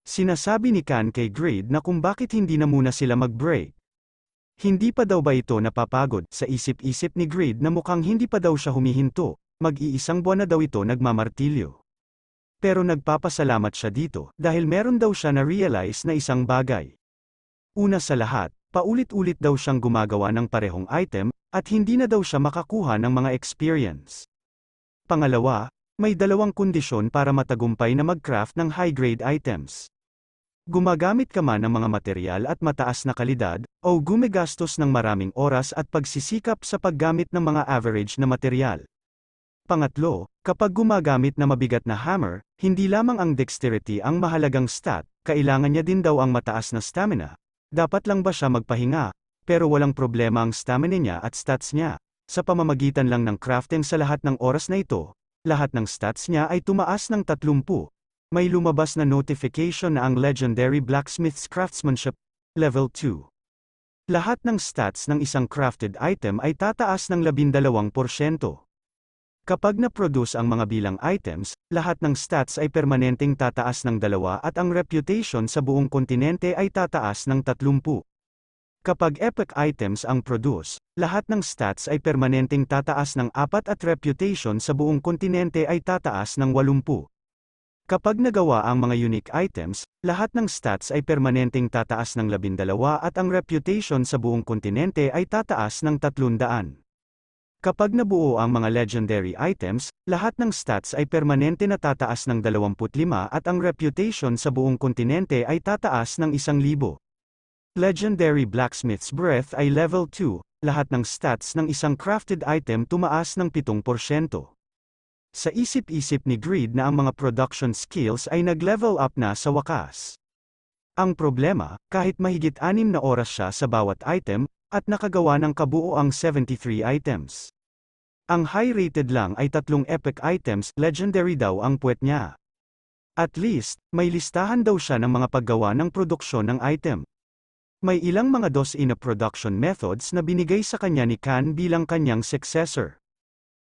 Sinasabi ni Kan kay Grid na kung bakit hindi na muna sila mag-break. Hindi pa daw ba ito napapagod, sa isip-isip ni Grid na mukhang hindi pa daw siya humihinto, mag-iisang buwan na daw ito nagmamartilyo. Pero nagpapasalamat siya dito, dahil meron daw siya na-realize na isang bagay. Una sa lahat, paulit-ulit daw siyang gumagawa ng parehong item, at hindi na daw siya makakuha ng mga experience. Pangalawa, may dalawang kondisyon para matagumpay na mag-craft ng high-grade items. Gumagamit ka man ng mga materyal at mataas na kalidad, o gumagastos ng maraming oras at pagsisikap sa paggamit ng mga average na materyal. Pangatlo, kapag gumagamit na mabigat na hammer, hindi lamang ang dexterity ang mahalagang stat, kailangan niya din daw ang mataas na stamina. Dapat lang ba siya magpahinga, pero walang problema ang stamina niya at stats niya. Sa pamamagitan lang ng crafting sa lahat ng oras na ito, lahat ng stats niya ay tumaas ng 30. May lumabas na notification na ang Legendary Blacksmith's Craftsmanship, Level 2. Lahat ng stats ng isang crafted item ay tataas ng 12%. Kapag na-produce ang mga bilang items, lahat ng stats ay permanenteng tataas ng 2 at ang reputation sa buong kontinente ay tataas ng 30. Kapag epic items ang produce, lahat ng stats ay permanenteng tataas ng 4 at reputation sa buong kontinente ay tataas ng 80. Kapag nagawa ang mga unique items, lahat ng stats ay permanenteng tataas ng 12 at ang reputation sa buong kontinente ay tataas ng 300. Kapag nabuo ang mga legendary items, lahat ng stats ay permanente na tataas ng 25 at ang reputation sa buong kontinente ay tataas ng 1,000. Legendary Blacksmith's Breath ay level 2, lahat ng stats ng isang crafted item tumaas ng 7%. Sa isip-isip ni Grid na ang mga production skills ay nag-level up na sa wakas. Ang problema, kahit mahigit 6 na oras siya sa bawat item, at nakagawa ng kabuoang 73 items. Ang high-rated lang ay 3 epic items, legendary daw ang puwet niya. At least, may listahan daw siya ng mga paggawa ng produksyon ng item. May ilang mga na production methods na binigay sa kanya ni Kan bilang kanyang successor.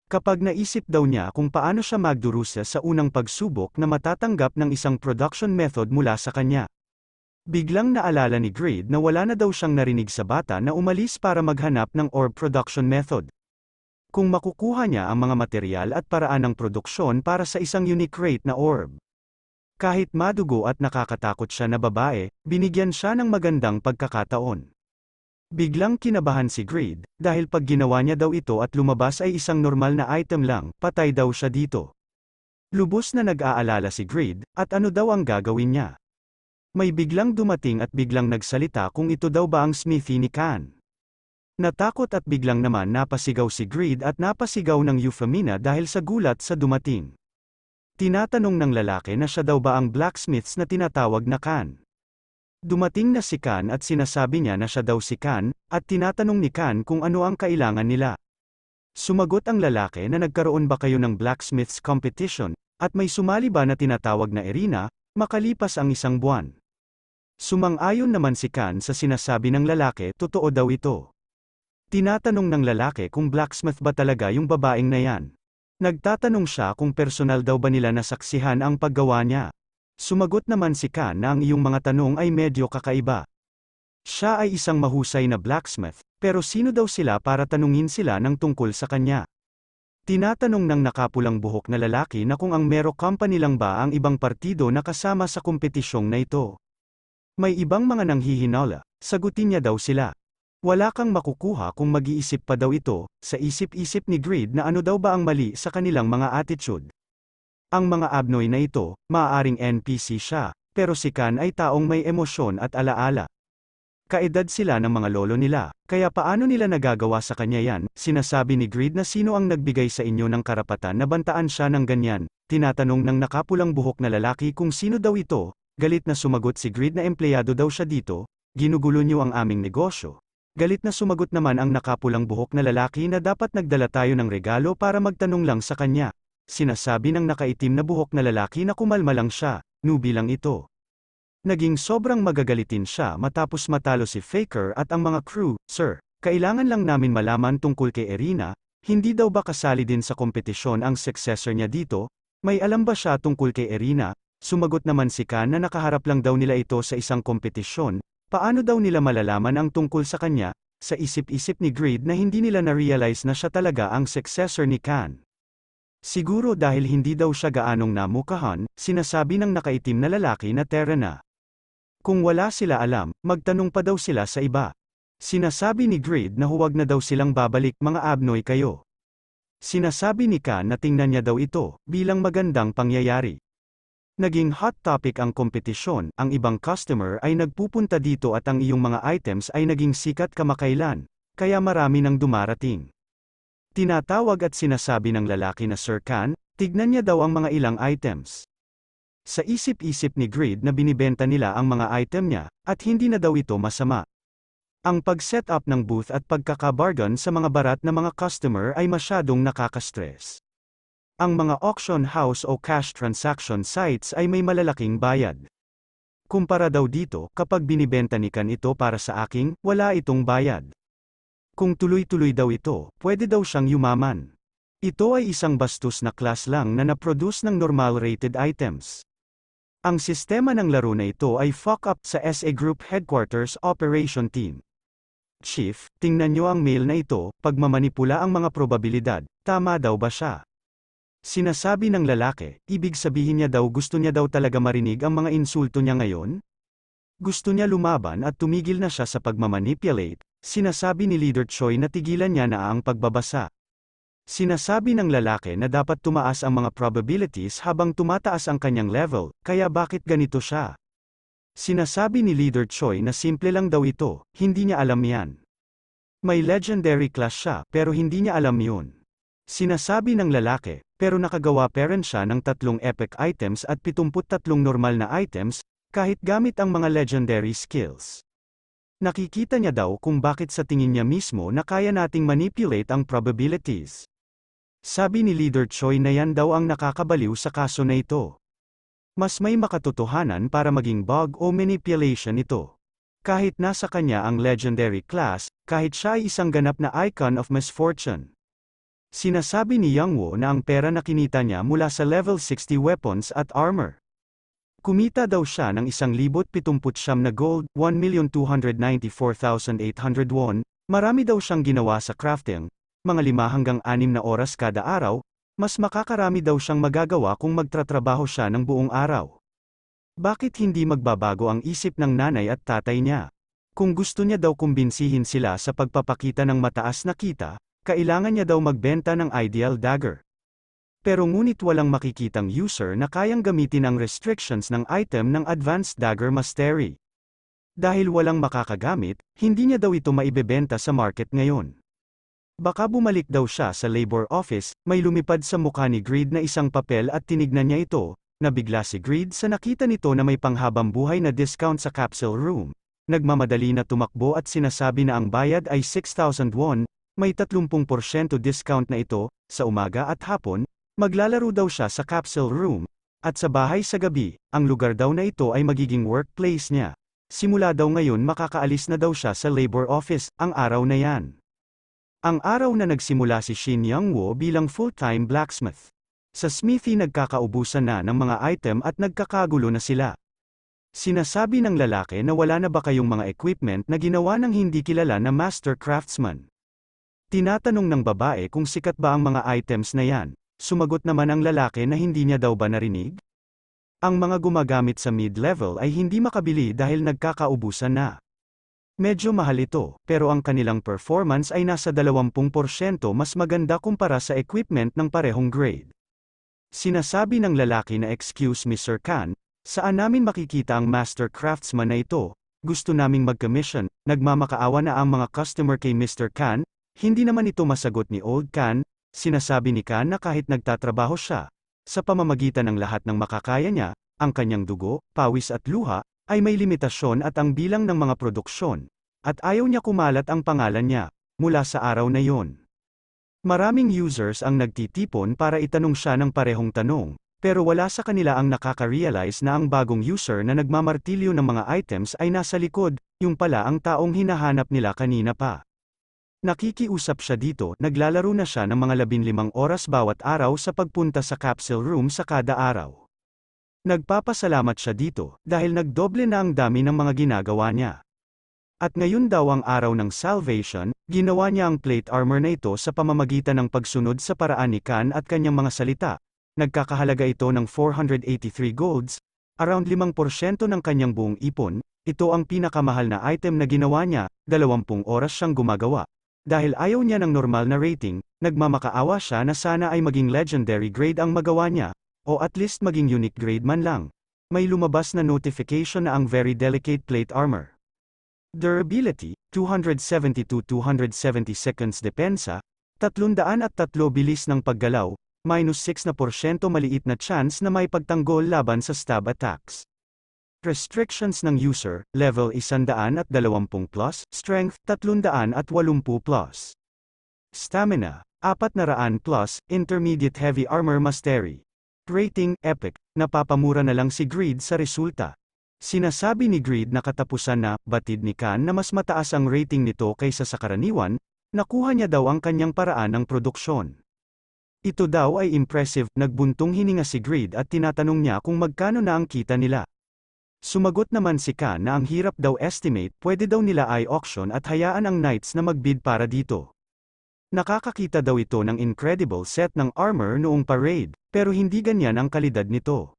Kapag naisip daw niya kung paano siya magdurusa sa unang pagsubok na matatanggap ng isang production method mula sa kanya. Biglang naalala ni Grid na wala na daw siyang narinig sa bata na umalis para maghanap ng orb production method. Kung makukuha niya ang mga materyal at paraan ng produksyon para sa isang unique rate na orb. Kahit madugo at nakakatakot siya na babae, binigyan siya ng magandang pagkakataon. Biglang kinabahan si Grid, dahil pag ginawa niya daw ito at lumabas ay isang normal na item lang, patay daw siya dito. Lubos na nag-aalala si Grid, at ano daw ang gagawin niya. May biglang dumating at biglang nagsalita kung ito daw ba ang smithy ni Kan. Natakot at biglang naman napasigaw si Grid at napasigaw ng Euphemina dahil sa gulat sa dumating. Tinatanong ng lalaki na siya daw ba ang blacksmiths na tinatawag na Kan. Dumating na si Kan at sinasabi niya na siya daw si Kan, at tinatanong ni Kan kung ano ang kailangan nila. Sumagot ang lalaki na nagkaroon ba kayo ng blacksmith's competition, at may sumali ba na tinatawag na arena, makalipas ang 1 buwan. Sumang-ayon naman si Kan sa sinasabi ng lalaki, totoo daw ito. Tinatanong ng lalaki kung blacksmith ba talaga yung babaeng na yan. Nagtatanong siya kung personal daw ba nila nasaksihan ang paggawa niya. Sumagot naman si Kan na ang iyong mga tanong ay medyo kakaiba. Siya ay isang mahusay na blacksmith, pero sino daw sila para tanungin sila ng tungkol sa kanya? Tinatanong ng nakapulang buhok na lalaki na kung ang Mero Company lang ba ang ibang partido na kasama sa kompetisyong na ito. May ibang mga nanghihinala, sagutin niya daw sila. Wala kang makukuha kung mag-iisip pa daw ito, sa isip-isip ni Grid na ano daw ba ang mali sa kanilang mga attitude. Ang mga abnoy na ito, maaaring NPC siya, pero si Kan ay taong may emosyon at alaala. Kaedad sila ng mga lolo nila, kaya paano nila nagagawa sa kanya yan? Sinasabi ni Grid na sino ang nagbigay sa inyo ng karapatan na bantaan siya ng ganyan. Tinatanong ng nakapulang buhok na lalaki kung sino daw ito, galit na sumagot si Grid na empleyado daw siya dito, ginugulo niyo ang aming negosyo. Galit na sumagot naman ang nakapulang buhok na lalaki na dapat nagdala tayo ng regalo para magtanong lang sa kanya. Sinasabi ng nakaitim na buhok na lalaki na kumalma lang siya, newbie lang ito. Naging sobrang magagalitin siya matapos matalo si Faker at ang mga crew. Sir, kailangan lang namin malaman tungkol kay Irina, hindi daw ba kasali din sa kompetisyon ang successor niya dito? May alam ba siya tungkol kay Irina? Sumagot naman si Khan na nakaharap lang daw nila ito sa isang kompetisyon, paano daw nila malalaman ang tungkol sa kanya, sa isip-isip ni Greed na hindi nila na-realize na siya talaga ang successor ni Khan. Siguro dahil hindi daw siya gaanong namukahan, sinasabi ng nakaitim na lalaki na Terra na. Kung wala sila alam, magtanong pa daw sila sa iba. Sinasabi ni Greed na huwag na daw silang babalik, mga abnoy kayo. Sinasabi ni Khan na tingnan niya daw ito, bilang magandang pangyayari. Naging hot topic ang kompetisyon, ang ibang customer ay nagpupunta dito at ang iyong mga items ay naging sikat kamakailan, kaya marami nang dumarating. Tinatawag at sinasabi ng lalaki na Sir Khan, tignan niya daw ang mga ilang items. Sa isip-isip ni Greed na binibenta nila ang mga item niya, at hindi na daw ito masama. Ang pag-set up ng booth at pagkakabargain sa mga barat na mga customer ay masyadong nakaka-stress. Ang mga auction house o cash transaction sites ay may malalaking bayad. Kumpara daw dito, kapag binibenta ni Khan ito para sa aking, wala itong bayad. Kung tuloy-tuloy daw ito, pwede daw siyang yumaman. Ito ay isang bastos na class lang na na-produce ng normal rated items. Ang sistema ng laro na ito ay fuck up sa SA Group Headquarters Operation Team. Chief, tingnan niyo ang mail na ito, pagmamanipula ang mga probabilidad, tama daw ba siya? Sinasabi ng lalaki, ibig sabihin niya daw gusto niya daw talaga marinig ang mga insulto niya ngayon? Gusto niya lumaban at tumigil na siya sa pagmamanipulate, sinasabi ni Leader Choi na tigilan niya na ang pagbabasa. Sinasabi ng lalaki na dapat tumaas ang mga probabilities habang tumataas ang kanyang level, kaya bakit ganito siya? Sinasabi ni Leader Choi na simple lang daw ito, hindi niya alam yan. May legendary class siya, pero hindi niya alam yun. Sinasabi ng lalaki, pero nakagawa pa rin siya ng 3 epic items at 73 normal na items, kahit gamit ang mga legendary skills. Nakikita niya daw kung bakit sa tingin niya mismo na kaya nating manipulate ang probabilities. Sabi ni Leader Choi na yan daw ang nakakabaliw sa kaso na ito. Mas may makatotohanan para maging bug o manipulation ito. Kahit nasa kanya ang legendary class, kahit siya ay isang ganap na icon of misfortune. Sinasabi ni Yang Wo na ang pera na kinita niya mula sa level 60 weapons at armor. Kumita daw siya ng 1,079 na gold, 1,294,800 won, marami daw siyang ginawa sa crafting, mga 5 hanggang 6 na oras kada araw, mas makakarami daw siyang magagawa kung magtratrabaho siya ng buong araw. Bakit hindi magbabago ang isip ng nanay at tatay niya? Kung gusto niya daw kumbinsihin sila sa pagpapakita ng mataas na kita, kailangan niya daw magbenta ng ideal dagger. Pero ngunit walang makikitang user na kayang gamitin ang restrictions ng item ng advanced dagger mastery. Dahil walang makakagamit, hindi niya daw ito maibebenta sa market ngayon. Baka bumalik daw siya sa labor office, may lumipad sa mukha ni Greed na isang papel at tinignan niya ito, nabigla si Greed sa nakita nito na may panghabang buhay na discount sa capsule room. Nagmamadali na tumakbo at sinasabi na ang bayad ay 6,000 won, may 30% discount na ito, sa umaga at hapon, maglalaro daw siya sa capsule room, at sa bahay sa gabi, ang lugar daw na ito ay magiging workplace niya. Simula daw ngayon makakaalis na daw siya sa labor office, ang araw na yan. Ang araw na nagsimula si Shin Young-woo bilang full-time blacksmith. Sa smithy nagkakaubusan na ng mga item at nagkakagulo na sila. Sinasabi ng lalaki na wala na ba kayong mga equipment na ginawa ng hindi kilala na master craftsman. Tinatanong ng babae kung sikat ba ang mga items na yan. Sumagot naman ang lalaki na hindi niya daw ba narinig? Ang mga gumagamit sa mid-level ay hindi makabili dahil nagkakaubusan na. Medyo mahal ito, pero ang kanilang performance ay nasa 20% mas maganda kumpara sa equipment ng parehong grade. Sinasabi ng lalaki na excuse me Sir Khan, saan namin makikita ang master craftsman na ito? Gusto naming mag-commission, nagmamakaawa na ang mga customer kay Mr. Khan. Hindi naman ito masagot ni Old Khan, sinasabi ni Khan na kahit nagtatrabaho siya, sa pamamagitan ng lahat ng makakaya niya, ang kanyang dugo, pawis at luha, ay may limitasyon at ang bilang ng mga produksyon, at ayaw niya kumalat ang pangalan niya, mula sa araw na yon. Maraming users ang nagtitipon para itanong siya ng parehong tanong, pero wala sa kanila ang nakaka-realize na ang bagong user na nagmamartilyo ng mga items ay nasa likod, yung pala ang taong hinahanap nila kanina pa. Nakikiusap siya dito, naglalaro na siya ng mga 15 oras bawat araw sa pagpunta sa capsule room sa kada araw. Nagpapasalamat siya dito, dahil nagdoble na ang dami ng mga ginagawa niya. At ngayon daw ang araw ng salvation, ginawa niya ang plate armor na ito sa pamamagitan ng pagsunod sa paraan ni Khan at kanyang mga salita. Nagkakahalaga ito ng 483 golds, around 5% ng kanyang buong ipon. Ito ang pinakamahal na item na ginawa niya, 20 oras siyang gumagawa. Dahil ayaw niya ng normal na rating, nagmamakaawa siya na sana ay maging legendary grade ang magawa niya, o at least maging unique grade man lang. May lumabas na notification na ang very delicate plate armor. Durability, 272-270 seconds depensa, 303 bilis ng paggalaw, -6% maliit na chance na may pagtanggol laban sa stab attacks. Restrictions ng user, level 120+, strength 380+. Stamina, 400+, intermediate heavy armor mastery. Rating, epic, napapamura na lang si Greed sa resulta. Sinasabi ni Greed na katapusan na, batid ni Khan na mas mataas ang rating nito kaysa sa karaniwan, nakuha niya daw ang kanyang paraan ng produksyon. Ito daw ay impressive, nagbuntong hininga si Greed at tinatanong niya kung magkano na ang kita nila. Sumagot naman si Khan na ang hirap daw estimate, pwede daw nila i-auction at hayaan ang knights na magbid para dito. Nakakakita daw ito ng incredible set ng armor noong parade, pero hindi ganyan ang kalidad nito.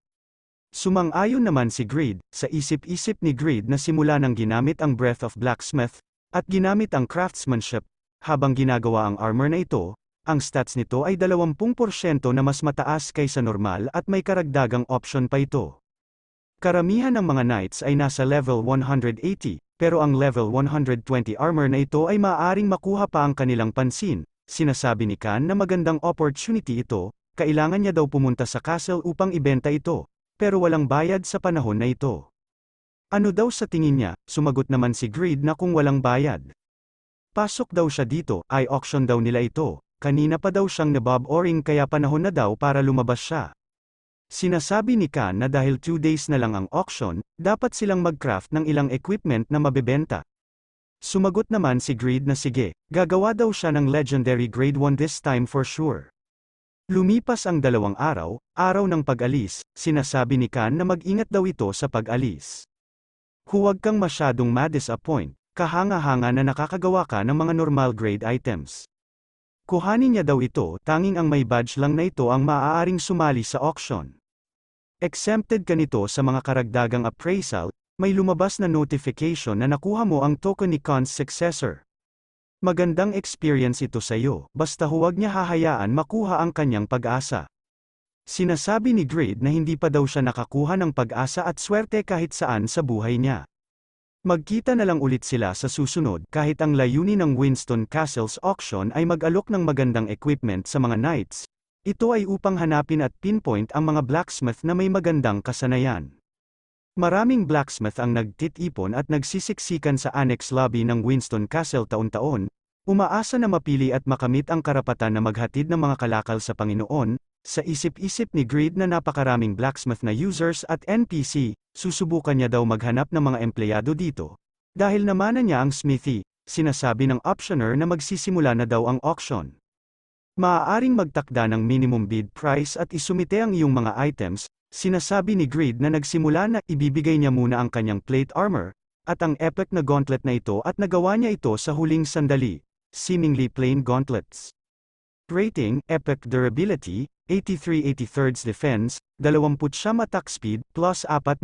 Sumang-ayon naman si Greed, sa isip-isip ni Greed na simula nang ginamit ang Breath of Blacksmith, at ginamit ang craftsmanship, habang ginagawa ang armor na ito, ang stats nito ay 20% na mas mataas kaysa normal at may karagdagang option pa ito. Karamihan ng mga knights ay nasa level 180, pero ang level 120 armor na ito ay maaaring makuha pa ang kanilang pansin. Sinasabi ni Khan na magandang opportunity ito, kailangan niya daw pumunta sa castle upang ibenta ito, pero walang bayad sa panahon na ito. Ano daw sa tingin niya? Sumagot naman si Greed na kung walang bayad. Pasok daw siya dito, i-auction daw nila ito, kanina pa daw siyang nabob-oring kaya panahon na daw para lumabas siya. Sinasabi ni Khan na dahil 2 days na lang ang auction, dapat silang mag-craft ng ilang equipment na mabebenta. Sumagot naman si Greed na sige, gagawa daw siya ng legendary grade 1 this time for sure. Lumipas ang 2 araw, araw ng pag-alis, sinasabi ni Khan na mag-ingat daw ito sa pag-alis. Huwag kang masyadong ma-disappoint, kahanga-hanga na nakakagawa ka ng mga normal grade items. Kuhanin niya daw ito, tanging ang may badge lang na ito ang maaaring sumali sa auction. Exempted ka nito sa mga karagdagang appraisal, may lumabas na notification na nakuha mo ang token ni Khan's successor. Magandang experience ito sa iyo, basta huwag niya hahayaan makuha ang kanyang pag-asa. Sinasabi ni Greed na hindi pa daw siya nakakuha ng pag-asa at swerte kahit saan sa buhay niya. Magkita na lang ulit sila sa susunod kahit ang layunin ng Winston Castle's auction ay mag-alok ng magandang equipment sa mga knights. Ito ay upang hanapin at pinpoint ang mga blacksmith na may magandang kasanayan. Maraming blacksmith ang nagtitipon at nagsisiksikan sa annex lobby ng Winston Castle taon-taon, umaasa na mapili at makamit ang karapatan na maghatid ng mga kalakal sa Panginoon. Sa isip-isip ni Greed na napakaraming blacksmith na users at NPC, susubukan niya daw maghanap ng mga empleyado dito. Dahil namana niya ang smithy, sinasabi ng optioner na magsisimula na daw ang auction. Maaaring magtakda ng minimum bid price at isumite ang iyong mga items. Sinasabi ni Greed na nagsimula na ibibigay niya muna ang kanyang plate armor, at ang epic na gauntlet na ito at nagawa niya ito sa huling sandali, seemingly plain gauntlets. Rating, epic durability, 83-83 defense, 29 attack speed, plus 4%.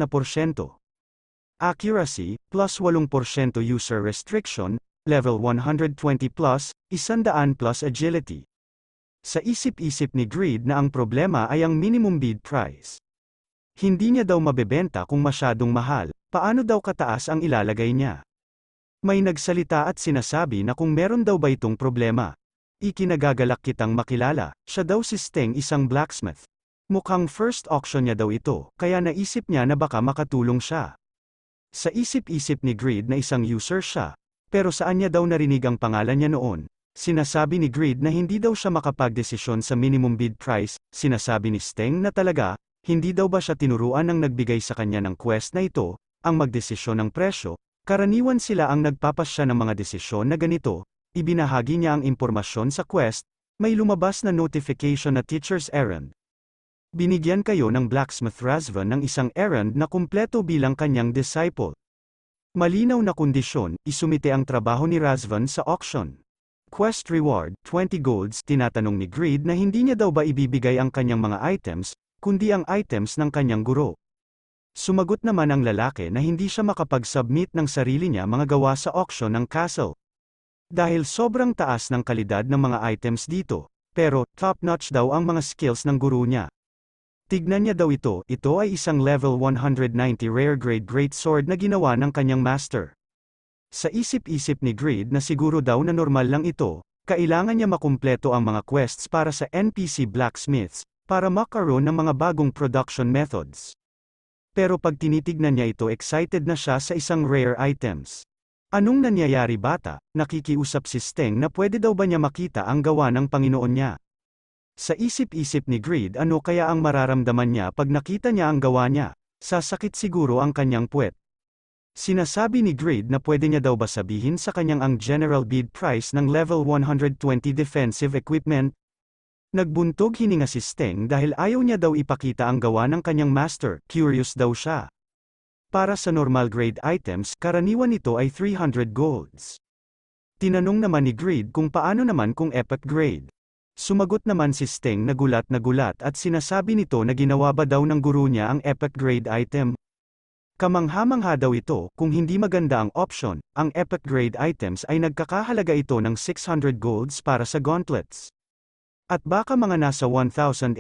Accuracy, plus 8% user restriction, level 120 plus, 100 plus agility. Sa isip-isip ni Greed na ang problema ay ang minimum bid price. Hindi niya daw mabebenta kung masyadong mahal, paano daw kataas ang ilalagay niya? May nagsalita at sinasabi na kung meron daw ba itong problema. Ikinagagalak kitang makilala, siya daw si Sting, isang blacksmith. Mukhang first auction niya daw ito, kaya naisip niya na baka makatulong siya. Sa isip-isip ni Greed na isang user siya, pero saan niya daw narinig ang pangalan niya noon? Sinasabi ni Greed na hindi daw siya makapagdesisyon sa minimum bid price. Sinasabi ni Sting na talaga, hindi daw ba siya tinuruan ng nagbigay sa kanya ng quest na ito, ang magdesisyon ng presyo. Karaniwan sila ang nagpapasya ng mga desisyon na ganito. Ibinahagi niya ang impormasyon sa quest, may lumabas na notification na teacher's errand. Binigyan kayo ng blacksmith Razvan ng isang errand na kumpleto bilang kanyang disciple. Malinaw na kondisyon, isumite ang trabaho ni Razvan sa auction. Quest reward, 20 golds. Tinatanong ni Greed na hindi niya daw ba ibibigay ang kanyang mga items, kundi ang items ng kanyang guro. Sumagot naman ang lalaki na hindi siya makapag-submit ng sarili niya mga gawa sa auction ng castle. Dahil sobrang taas ng kalidad ng mga items dito, pero top-notch daw ang mga skills ng guro niya. Tignan niya daw ito ay isang level 190 rare grade greatsword na ginawa ng kanyang master. Sa isip-isip ni Greed na siguro daw na normal lang ito, kailangan niya makumpleto ang mga quests para sa NPC blacksmiths, para makaroon ng mga bagong production methods. Pero pag tinitignan niya ito, excited na siya sa isang rare items. Anong nangyayari bata? Nakikiusap si Steng na pwede daw ba niya makita ang gawa ng Panginoon niya. Sa isip-isip ni Greed, ano kaya ang mararamdaman niya pag nakita niya ang gawa niya? Sasakit siguro ang kanyang puwet. Sinasabi ni Greed na pwede niya daw ba sabihin sa kanyang ang general bid price ng level 120 defensive equipment? Nagbuntog hininga si Steng dahil ayaw niya daw ipakita ang gawa ng kanyang master, curious daw siya. Para sa normal grade items, karaniwan nito ay 300 golds. Tinanong naman ni Greed kung paano naman kung epic grade. Sumagot naman si Steng na gulat at sinasabi nito na ginawa ba daw ng guru niya ang epic grade item. Kamangha-mangha daw ito, kung hindi maganda ang option, ang epic grade items ay nagkakahalaga ito ng 600 golds para sa gauntlets. At baka mga nasa 1,800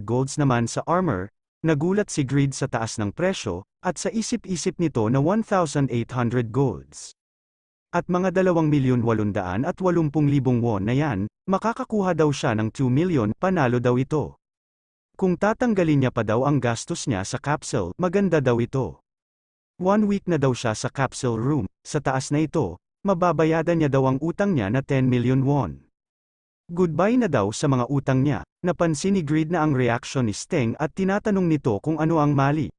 golds naman sa armor. Nagulat si Greed sa taas ng presyo, at sa isip-isip nito na 1,800 golds. At mga 2,880,000 won na yan, makakakuha daw siya ng 2 million, panalo daw ito. Kung tatanggalin niya pa daw ang gastos niya sa capsule, maganda daw ito. 1 week na daw siya sa capsule room, sa taas na ito, mababayadan niya daw ang utang niya na 10 million won. Goodbye na daw sa mga utang niya. Napansin ni Greed na ang reaksyon ni Steng at tinatanong nito kung ano ang mali.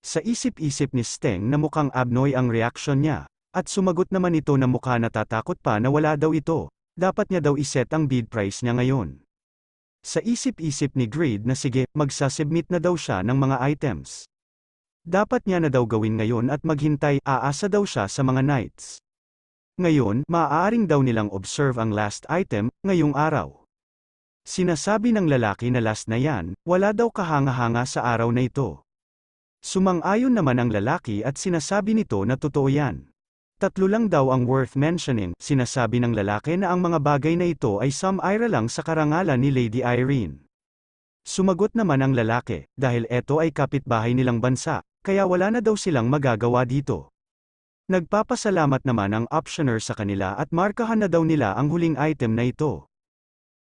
Sa isip-isip ni Steng na mukhang abnoy ang reaksyon niya. At sumagot naman ito na mukha natatakot pa na wala daw ito, dapat niya daw iset ang bid price niya ngayon. Sa isip-isip ni Greed na sige, magsasubmit na daw siya ng mga items. Dapat niya na daw gawin ngayon at maghintay, aasa daw siya sa mga knights. Ngayon, maaaring daw nilang observe ang last item, ngayong araw. Sinasabi ng lalaki na last na yan, wala daw kahanga-hanga sa araw na ito. Sumang-ayon naman ang lalaki at sinasabi nito na totoo yan. 3 lang daw ang worth mentioning, sinasabi ng lalaki na ang mga bagay na ito ay some ira lang sa karangalan ni Lady Irene. Sumagot naman ang lalaki, dahil eto ay kapitbahay nilang bansa, kaya wala na daw silang magagawa dito. Nagpapasalamat naman ang optioner sa kanila at markahan na daw nila ang huling item na ito.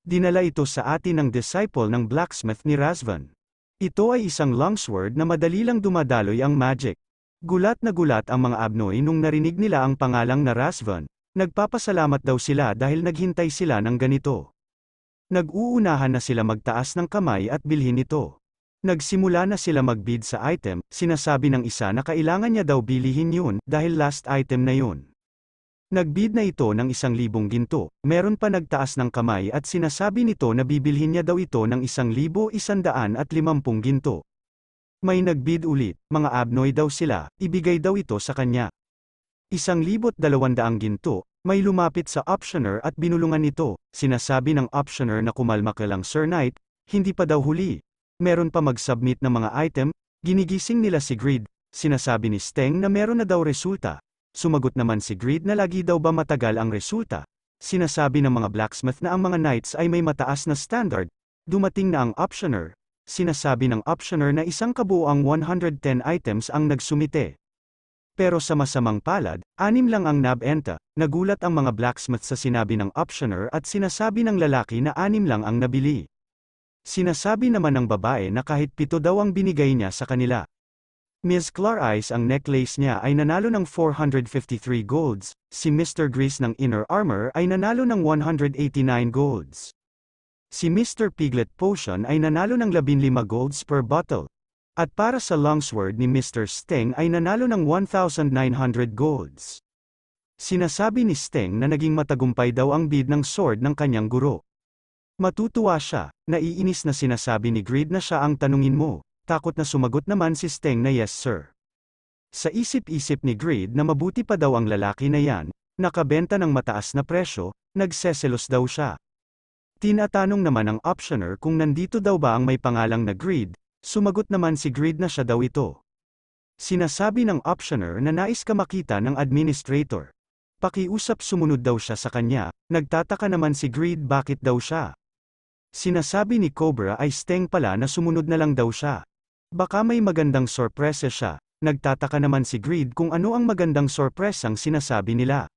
Dinala ito sa atin ng disciple ng blacksmith ni Razvan. Ito ay isang longsword na madali lang dumadaloy ang magic. Gulat na gulat ang mga abnoy nung narinig nila ang pangalang na Razvan. Nagpapasalamat daw sila dahil naghintay sila ng ganito. Nag-uunahan na sila magtaas ng kamay at bilhin ito. Nagsimula na sila magbid sa item, sinasabi ng isa na kailangan niya daw bilihin yun dahil last item na yun. Nagbid na ito ng 1,000 ginto, meron pa nagtaas ng kamay at sinasabi nito na bibilhin niya daw ito ng 1,150 ginto. May nagbid ulit, mga abnoy daw sila, ibigay daw ito sa kanya. 1,200 ginto, may lumapit sa optioner at binulungan nito, sinasabi ng optioner na kumalma ka lang Sir Knight, hindi pa daw huli. Meron pa mag-submit ng mga item, ginigising nila si Greed, sinasabi ni Steng na meron na daw resulta. Sumagot naman si Greed na lagi daw ba matagal ang resulta. Sinasabi ng mga blacksmith na ang mga knights ay may mataas na standard, dumating na ang optioner. Sinasabi ng optioner na isang kabuuang 110 items ang nagsumite. Pero sa masamang palad, 6 lang ang nabenta. Nagulat ang mga blacksmith sa sinabi ng optioner at sinasabi ng lalaki na 6 lang ang nabili. Sinasabi naman ng babae na kahit 7 daw ang binigay niya sa kanila. Ms. Clarice ang necklace niya ay nanalo ng 453 golds, si Mr. Grease ng inner armor ay nanalo ng 189 golds. Si Mr. Piglet Potion ay nanalo ng 15 golds per bottle. At para sa longsword ni Mr. Steng ay nanalo ng 1,900 golds. Sinasabi ni Steng na naging matagumpay daw ang bid ng sword ng kanyang guro. Matutuwa siya, naiinis na sinasabi ni Greed na siya ang tanungin mo. Takot na sumagot naman si Steng na yes sir. Sa isip-isip ni Greed na mabuti pa daw ang lalaki na yan, nakabenta ng mataas na presyo, nagseselos daw siya. Tinatanong naman ng optioner kung nandito daw ba ang may pangalang na Greed, sumagot naman si Greed na siya daw ito. Sinasabi ng optioner na nais ka makita ng administrator. Pakiusap sumunod daw siya sa kanya, nagtataka naman si Greed bakit daw siya. Sinasabi ni Cobra ay Steng pala na sumunod na lang daw siya. Baka may magandang sorpresa siya, nagtataka naman si Greed kung ano ang magandang sorpresang sinasabi nila.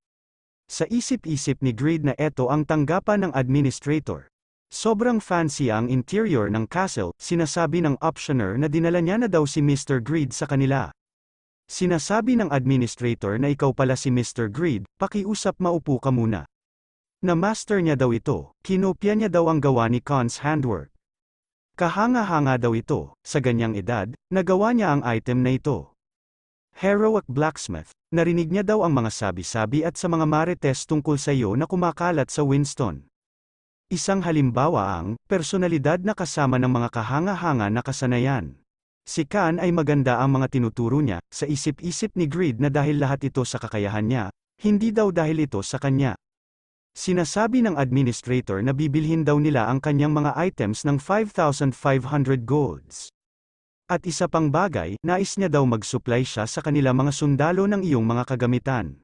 Sa isip-isip ni Greed na eto ang tanggapan ng administrator. Sobrang fancy ang interior ng castle, sinasabi ng optioner na dinala niya na daw si Mr. Greed sa kanila. Sinasabi ng administrator na ikaw pala si Mr. Greed, pakiusap maupo ka muna. Na-master niya daw ito, kinopya niya daw ang gawa ni Khan's handwork. Kahanga-hanga daw ito, sa ganyang edad, nagawa niya ang item na ito. Heroic blacksmith, narinig niya daw ang mga sabi-sabi at sa mga marites tungkol sa iyo na kumakalat sa Winston. Isang halimbawa ang, personalidad na kasama ng mga kahanga-hanga na kasanayan. Si Khan ay maganda ang mga tinuturo niya, sa isip-isip ni Greed na dahil lahat ito sa kakayahan niya, hindi daw dahil ito sa kanya. Sinasabi ng administrator na bibilhin daw nila ang kanyang mga items ng 5,500 golds. At isa pang bagay, nais niya daw mag-supply siya sa kanila mga sundalo ng iyong mga kagamitan.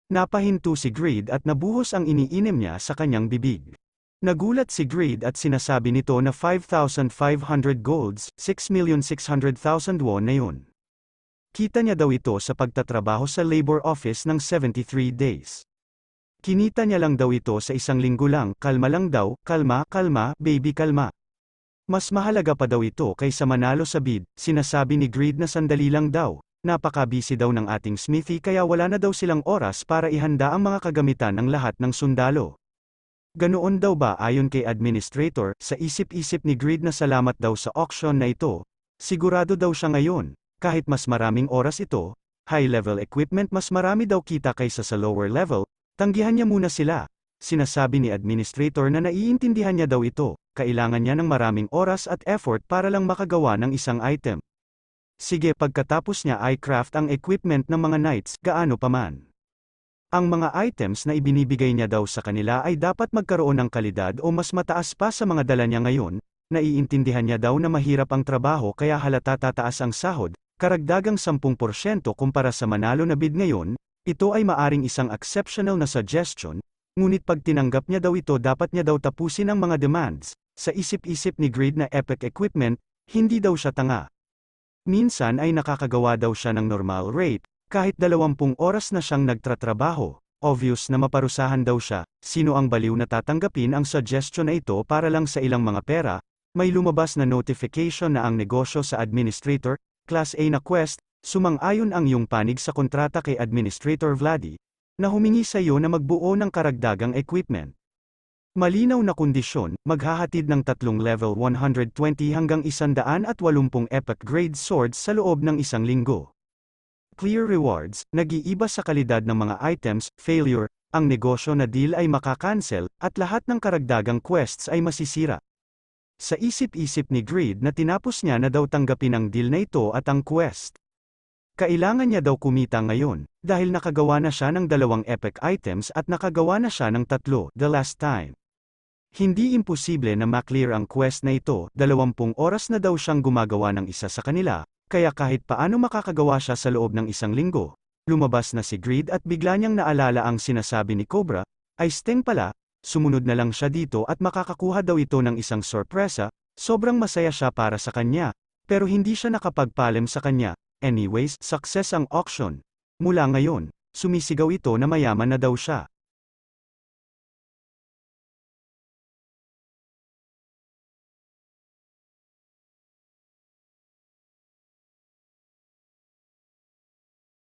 Napahinto si Greed at nabuhos ang iniinim niya sa kanyang bibig. Nagulat si Greed at sinasabi nito na 5,500 golds, 6,600,000 won na yun. Kita niya daw ito sa pagtatrabaho sa labor office ng 73 days. Kinita niya lang daw ito sa isang linggo lang, kalma lang daw, kalma, kalma, baby kalma. Mas mahalaga pa daw ito kaysa manalo sa bid, sinasabi ni Greed na sandali lang daw, napaka-busy daw ng ating smithy kaya wala na daw silang oras para ihanda ang mga kagamitan ng lahat ng sundalo. Ganoon daw ba ayon kay administrator, sa isip-isip ni Greed na salamat daw sa auction na ito, sigurado daw siya ngayon, kahit mas maraming oras ito, high-level equipment mas marami daw kita kaysa sa lower level, tanggihan niya muna sila. Sinasabi ni administrator na naiintindihan niya daw ito, kailangan niya ng maraming oras at effort para lang makagawa ng isang item. Sige pagkatapos niya ay craft ang equipment ng mga knights, gaano paman. Ang mga items na ibinibigay niya daw sa kanila ay dapat magkaroon ng kalidad o mas mataas pa sa mga dala niya ngayon, naiintindihan niya daw na mahirap ang trabaho kaya halata tataas ang sahod, karagdagang 10% kumpara sa manalo na bid ngayon. Ito ay maaring isang exceptional na suggestion, ngunit pag tinanggap niya daw ito dapat niya daw tapusin ang mga demands. Sa isip-isip ni Greed na epic equipment, hindi daw siya tanga. Minsan ay nakakagawa daw siya ng normal rate, kahit 20 oras na siyang nagtratrabaho. Obvious na maparusahan daw siya, sino ang baliw na tatanggapin ang suggestion na ito para lang sa ilang mga pera. May lumabas na notification na ang negosyo sa administrator, Class A na quest, sumang-ayon ang iyong panig sa kontrata kay Administrator Vladdy, na humingi sa iyo na magbuo ng karagdagang equipment. Malinaw na kondisyon, maghahatid ng 3 level 120 hanggang 180 epic grade swords sa loob ng isang linggo. Clear rewards, nag-iiba sa kalidad ng mga items, failure, ang negosyo na deal ay makakancel, at lahat ng karagdagang quests ay masisira. Sa isip-isip ni Greed na tinapos niya na daw tanggapin ang deal na ito at ang quest. Kailangan niya daw kumita ngayon, dahil nakagawa na siya ng 2 epic items at nakagawa na siya ng 3, the last time. Hindi imposible na maklear ang quest na ito, 20 oras na daw siyang gumagawa ng isa sa kanila, kaya kahit paano makakagawa siya sa loob ng isang linggo. Lumabas na si Greed at bigla niyang naalala ang sinasabi ni Cobra, ay Steng pala, sumunod na lang siya dito at makakakuha daw ito ng isang sorpresa, sobrang masaya siya para sa kanya, pero hindi siya nakapagpaalam sa kanya. Anyways, success ang auction. Mula ngayon, sumisigaw ito na mayaman na daw siya.